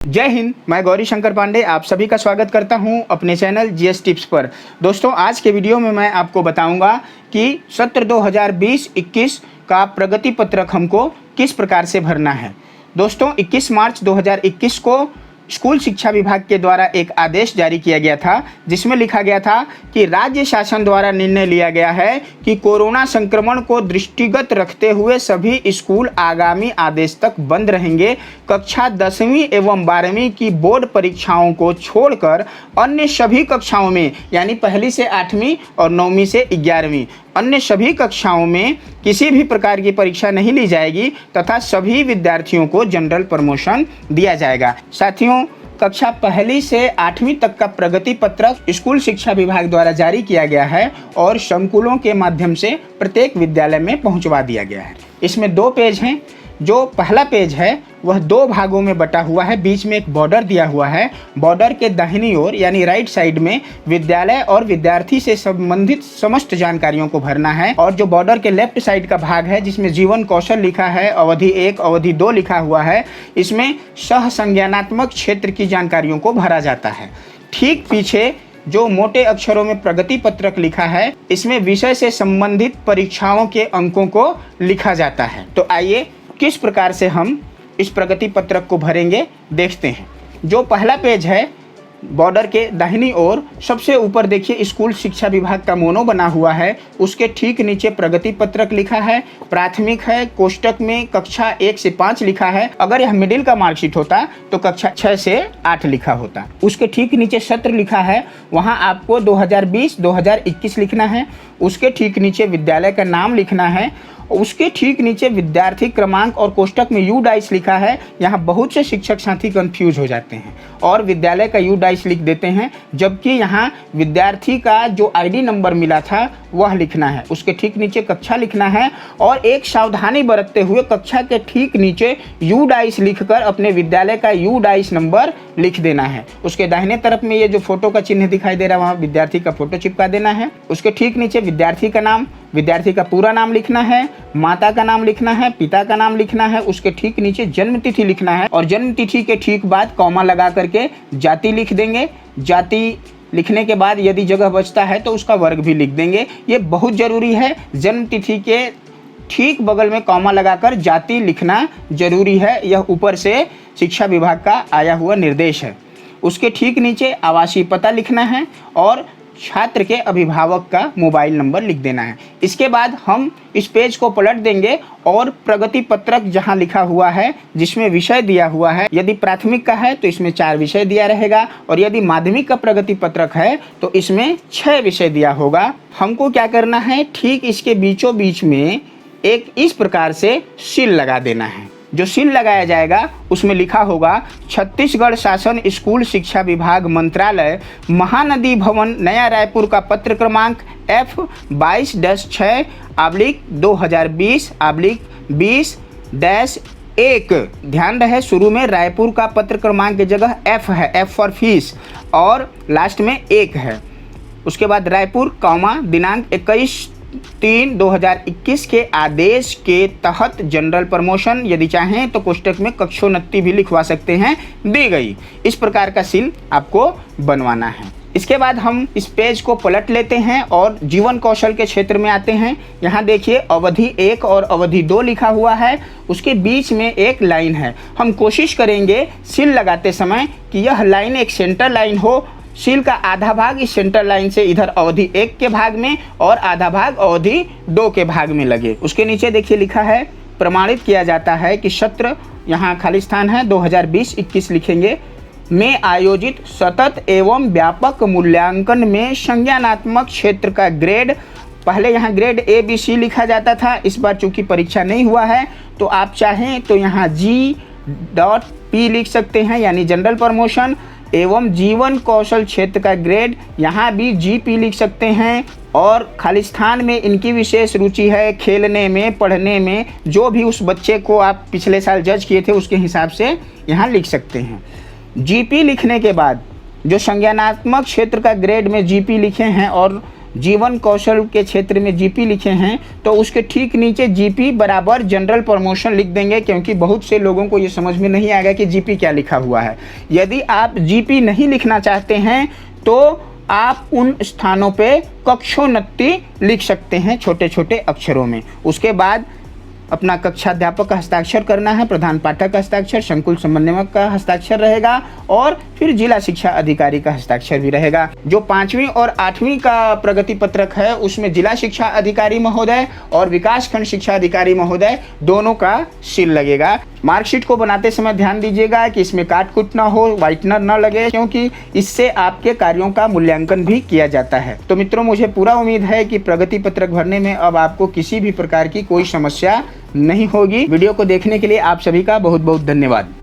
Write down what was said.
जय हिंद। मैं गौरी शंकर पांडे आप सभी का स्वागत करता हूं अपने चैनल जीएस टिप्स पर। दोस्तों, आज के वीडियो में मैं आपको बताऊंगा कि सत्र 2020-21 का प्रगति पत्रक हमको किस प्रकार से भरना है। दोस्तों, 21 मार्च 2021 को स्कूल शिक्षा विभाग के द्वारा एक आदेश जारी किया गया था, जिसमें लिखा गया था कि राज्य शासन द्वारा निर्णय लिया गया है कि कोरोना संक्रमण को दृष्टिगत रखते हुए सभी स्कूल आगामी आदेश तक बंद रहेंगे। कक्षा 10वीं एवं 12वीं की बोर्ड परीक्षाओं को छोड़कर अन्य सभी कक्षाओं में, यानी पहली से 8वीं और 9वीं से 11वीं, अन्य सभी कक्षाओं में किसी भी प्रकार की परीक्षा नहीं ली जाएगी तथा सभी विद्यार्थियों को जनरल प्रमोशन दिया जाएगा। साथियों, कक्षा पहली से 8वीं तक का प्रगति पत्रक स्कूल शिक्षा विभाग द्वारा जारी किया गया है और संकुलों के माध्यम से प्रत्येक विद्यालय में पहुंचवा दिया गया है। इसमें 2 पेज हैं। जो पहला पेज है वह 2 भागों में बटा हुआ है, बीच में एक बॉर्डर दिया हुआ है। बॉर्डर के दाहिनी ओर यानी राइट साइड में विद्यालय और विद्यार्थी से संबंधित समस्त जानकारियों को भरना है, और जो बॉर्डर के लेफ्ट साइड का भाग है जिसमें जीवन कौशल लिखा है, अवधि 1 अवधि 2 लिखा हुआ है, इसमें सह संज्ञानात्मक क्षेत्र की जानकारियों को भरा जाता है। ठीक पीछे जो मोटे अक्षरों में प्रगति पत्रक लिखा है, इसमें विषय से संबंधित परीक्षाओं के अंकों को लिखा जाता है। तो आइए किस प्रकार से हम इस प्रगति पत्रक को भरेंगे देखते हैं। जो पहला पेज है, बॉर्डर के दाहिनी ओर सबसे ऊपर देखिए स्कूल शिक्षा विभाग का मोनो बना हुआ है, उसके ठीक नीचे प्रगति पत्रक लिखा है। प्राथमिक है, कोष्टक में कक्षा 1 से 5 लिखा है। अगर यह मिडिल का मार्कशीट होता तो कक्षा 6 से 8 लिखा होता। उसके ठीक नीचे सत्र लिखा है, वहां आपको 2020-2021 लिखना है। उसके ठीक नीचे विद्यालय का नाम लिखना है। उसके ठीक नीचे विद्यार्थी क्रमांक और कोष्टक में यू डाइस लिखा है। यहाँ बहुत से शिक्षक साथी कंफ्यूज हो जाते हैं और विद्यालय का यू डाइस लिख देते हैं, जबकि यहाँ विद्यार्थी का जो आईडी नंबर मिला था वह लिखना है। उसके ठीक नीचे कक्षा लिखना है और एक सावधानी बरतते हुए कक्षा के ठीक नीचे यू डाइस लिखकर अपने विद्यालय का यू डाइस नंबर लिख देना है। उसके दाहिने तरफ में ये जो फोटो का चिन्ह दिखाई दे रहा है, वहाँ विद्यार्थी का फोटो चिपका देना है। उसके ठीक नीचे विद्यार्थी का नाम, विद्यार्थी का पूरा नाम लिखना है, माता का नाम लिखना है, पिता का नाम लिखना है। उसके ठीक नीचे जन्म तिथि लिखना है और जन्म तिथि के ठीक बाद कॉमा लगा करके जाति लिख देंगे। जाति लिखने के बाद यदि जगह बचता है तो उसका वर्ग भी लिख देंगे। ये बहुत ज़रूरी है। जन्म तिथि के ठीक बगल में कॉमा लगाकर जाति लिखना जरूरी है। यह ऊपर से शिक्षा विभाग का आया हुआ निर्देश है। उसके ठीक नीचे आवासीय पता लिखना है और छात्र के अभिभावक का मोबाइल नंबर लिख देना है। इसके बाद हम इस पेज को पलट देंगे और प्रगति पत्रक जहां लिखा हुआ है, जिसमें विषय दिया हुआ है, यदि प्राथमिक का है तो इसमें 4 विषय दिया रहेगा और यदि माध्यमिक का प्रगति पत्रक है तो इसमें 6 विषय दिया होगा। हमको क्या करना है, ठीक इसके बीचों बीच में एक इस प्रकार से सील लगा देना है। जो सील लगाया जाएगा उसमें लिखा होगा छत्तीसगढ़ शासन स्कूल शिक्षा विभाग मंत्रालय महानदी भवन नया रायपुर का पत्र क्रमांक F22/6/20/20-1। ध्यान रहे, शुरू में रायपुर का पत्र क्रमांक की जगह F है, F फॉर फीस, और लास्ट में 1 है। उसके बाद रायपुर कॉमा दिनांक 21/3/2021 के आदेश के तहत जनरल प्रमोशन, यदि चाहें तो कोष्टक में कक्षोन्नति भी लिखवा सकते हैं, दी गई। इस प्रकार का सील आपको बनवाना है। इसके बाद हम इस पेज को पलट लेते हैं और जीवन कौशल के क्षेत्र में आते हैं। यहाँ देखिए अवधि 1 और अवधि 2 लिखा हुआ है। उसके बीच में एक लाइन है। हम कोशिश करेंगे सील लगाते समय कि यह लाइन एक सेंटर लाइन हो। सील का आधा भाग इस सेंटर लाइन से इधर अवधि 1 के भाग में और आधा भाग अवधि 2 के भाग में लगे। उसके नीचे देखिए लिखा है प्रमाणित किया जाता है कि सत्र, यहाँ खाली स्थान है, 2020-21 लिखेंगे, में आयोजित सतत एवं व्यापक मूल्यांकन में संज्ञानात्मक क्षेत्र का ग्रेड, पहले यहाँ ग्रेड ABC लिखा जाता था, इस बार चूंकि परीक्षा नहीं हुआ है तो आप चाहें तो यहाँ G.P लिख सकते हैं, यानी जनरल प्रमोशन, एवं जीवन कौशल क्षेत्र का ग्रेड यहाँ भी GP लिख सकते हैं। और खाली स्थान में इनकी विशेष रुचि है खेलने में, पढ़ने में, जो भी उस बच्चे को आप पिछले साल जज किए थे उसके हिसाब से यहाँ लिख सकते हैं। GP लिखने के बाद जो संज्ञानात्मक क्षेत्र का ग्रेड में GP लिखे हैं और जीवन कौशल के क्षेत्र में जीपी लिखे हैं तो उसके ठीक नीचे जीपी बराबर जनरल प्रमोशन लिख देंगे, क्योंकि बहुत से लोगों को ये समझ में नहीं आएगा कि जीपी क्या लिखा हुआ है। यदि आप जीपी नहीं लिखना चाहते हैं तो आप उन स्थानों पे कक्षोन्नति लिख सकते हैं छोटे छोटे अक्षरों में। उसके बाद अपना कक्षाध्यापक का हस्ताक्षर करना है, प्रधान पाठक का हस्ताक्षर, संकुल समन्वयक का हस्ताक्षर रहेगा और फिर जिला शिक्षा अधिकारी का हस्ताक्षर भी रहेगा। जो 5वीं और 8वीं का प्रगति पत्रक है उसमें जिला शिक्षा अधिकारी महोदय और विकासखंड शिक्षा अधिकारी महोदय दोनों का सील लगेगा। मार्कशीट को बनाते समय ध्यान दीजिएगा कि इसमें काट-कुट ना हो, व्हाइटनर ना लगे, क्योंकि इससे आपके कार्यों का मूल्यांकन भी किया जाता है। तो मित्रों, मुझे पूरा उम्मीद है कि प्रगति पत्रक भरने में अब आपको किसी भी प्रकार की कोई समस्या नहीं होगी। वीडियो को देखने के लिए आप सभी का बहुत बहुत धन्यवाद।